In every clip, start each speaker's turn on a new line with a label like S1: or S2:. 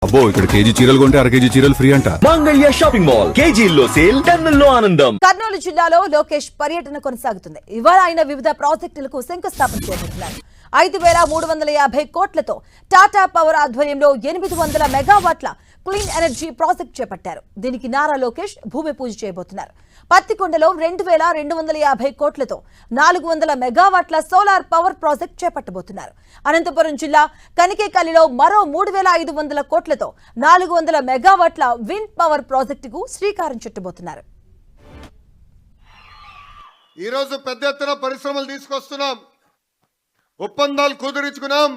S1: అబ్బో ఇక్కడ కేజీ చీరలు కొంటే అర కేజీ చీరలు ఫ్రీ అంట.
S2: మంగళ్య షాపింగ్ మాల్ కేజీల్లో సేల్, టన్నుల్లో ఆనందం.
S3: కర్నూలు జిల్లాలో లోకేష్ పర్యటన కొనసాగుతుంది. ఇవాళ ఆయన వివిధ ప్రాజెక్టులకు శంకుస్థాపన చేయబోతున్నారు. 5,350 కోట్లతో టాటా పవర్ ఆధ్వర్యంలో 800 మెగావాట్ల క్లీన్ ఎనర్జీ ప్రాజెక్ట్ చేపట్టారు. దీనికి నారా లోకేష్ భూమి పూజ చేయబోతున్నారు. పత్తికొండలో 2,250 కోట్లతో 400 మెగావాట్ల సోలార్ పవర్ ప్రాజెక్ట్ చేపట్టబోతున్నారు. అనంతపురం జిల్లా కనికేకల్లిలో మరో 3,500 కోట్లతో 400 మెగావాట్ల విండ్ పవర్ ప్రాజెక్టుకు శ్రీకారం చుట్టబోతున్నారు.
S4: ఈ రోజు పెద్ద ఎత్తున పరిశ్రమలు తీసుకొస్తున్నాం, ఒప్పందాలు కుదుర్చుకున్నాం,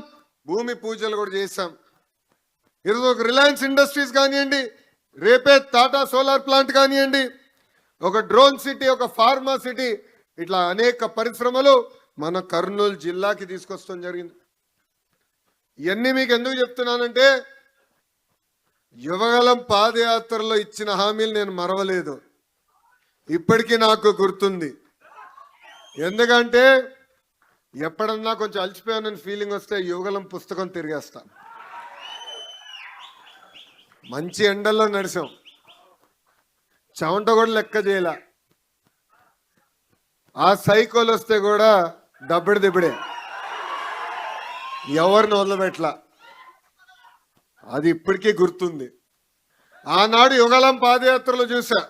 S4: భూమి పూజలు కూడా చేశాం. ఈరోజు ఒక రిలయన్స్ ఇండస్ట్రీస్ కానివ్వండి, రేపే టాటా సోలార్ ప్లాంట్ కానివ్వండి, ఒక డ్రోన్ సిటీ, ఒక ఫార్మా సిటీ, ఇట్లా అనేక పరిశ్రమలు మన కర్నూలు జిల్లాకి తీసుకొస్తాం జరిగింది. ఇవన్నీ మీకు ఎందుకు చెప్తున్నానంటే యువగలం పాదయాత్రలో ఇచ్చిన హామీలు నేను మరవలేదు, ఇప్పటికీ నాకు గుర్తుంది. ఎందుకంటే ఎప్పుడన్నా కొంచెం అలసిపోయానని ఫీలింగ్ వస్తే యువగలం పుస్తకం తిరిగేస్తా. మంచి ఎండల్లో నడిచాం, చెమట కూడా లెక్క చేయలే. ఆ సైకోలు వస్తే కూడా దబ్బడి దిబ్బడే, ఎవరిని వదలబెట్లా. అది ఇప్పటికీ గుర్తుంది. ఆనాడు యువగలం పాదయాత్రలో చూసా,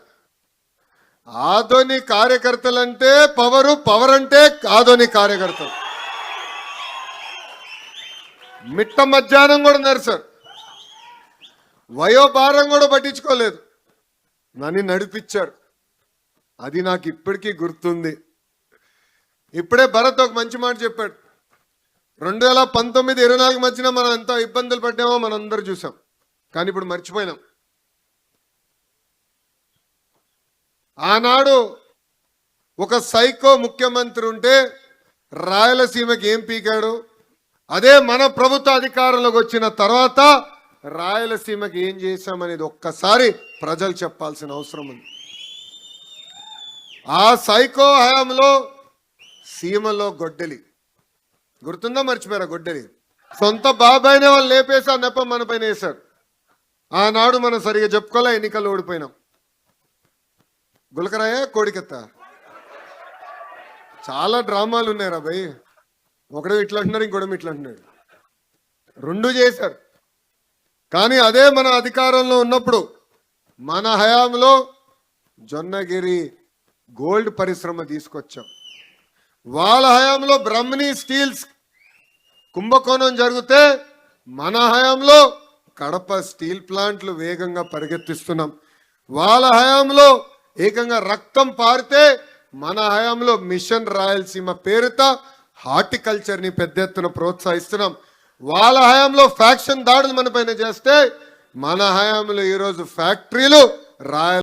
S4: ఆదోని కార్యకర్తలంటే పవరు, పవర్ అంటే ఆదోని కార్యకర్తలు. మిట్ట మధ్యాహ్నం కూడా నడిచారు, వయోభారం కూడా పట్టించుకోలేదు, నన్ను నడిపించారు. అది నాకు ఇప్పటికీ గుర్తుంది. ఇప్పుడే భరత్ ఒక మంచి మాట చెప్పాడు. 2019-24 మధ్యన మనం ఎంత ఇబ్బందులు పడ్డామో మనం అందరూ చూసాం, కానీ ఇప్పుడు మర్చిపోయినాం. ఆనాడు ఒక సైకో ముఖ్యమంత్రి ఉంటే రాయలసీమకి ఏం పీకాడు, అదే మన ప్రభుత్వ అధికారంలోకి వచ్చిన తర్వాత రాయలసీమకి ఏం చేశామనేది ఒక్కసారి ప్రజలు చెప్పాల్సిన అవసరం ఉంది. ఆ సైకో హయాంలో సీమలో గొడ్డలి గుర్తుందా, మర్చిపోయారా? గొడ్డలి సొంత బాబాయినే వాళ్ళు లేపేసి ఆ నెపం మన పైన వేశారు. ఆనాడు మనం సరిగా చెప్పుకోలే, ఎన్నికల్లో ఓడిపోయినాం. గులకరాయ కోడికెత్త చాలా డ్రామాలు ఉన్నాయి రా భయ్. ఒకడు ఇట్లా అంటున్నారు, ఇంకోటి ఇట్లా అంటున్నాడు, రెండు చేశారు. కానీ అదే మన అధికారంలో ఉన్నప్పుడు మన హయాంలో జొన్నగిరి గోల్డ్ పరిశ్రమ తీసుకొచ్చాం. వాళ్ళ హయాంలో బ్రహ్మణి స్టీల్స్ కుంభకోణం జరిగితే మన హయాంలో కడప స్టీల్ ప్లాంట్లు వేగంగా పరిగెత్తిస్తున్నాం. వాళ్ళ హయాంలో ఏకంగా రక్తం పారితే మన హయాంలో మిషన్ రాయలసీమ పేరుతో హార్టికల్చర్ని పెద్ద ఎత్తున ప్రోత్సహిస్తున్నాం. వాళ్ళ హయాంలో ఫ్యాక్షన్ దాడులు మన పైన చేస్తే మన హయాంలో ఈరోజు ఫ్యాక్టరీలు రాయల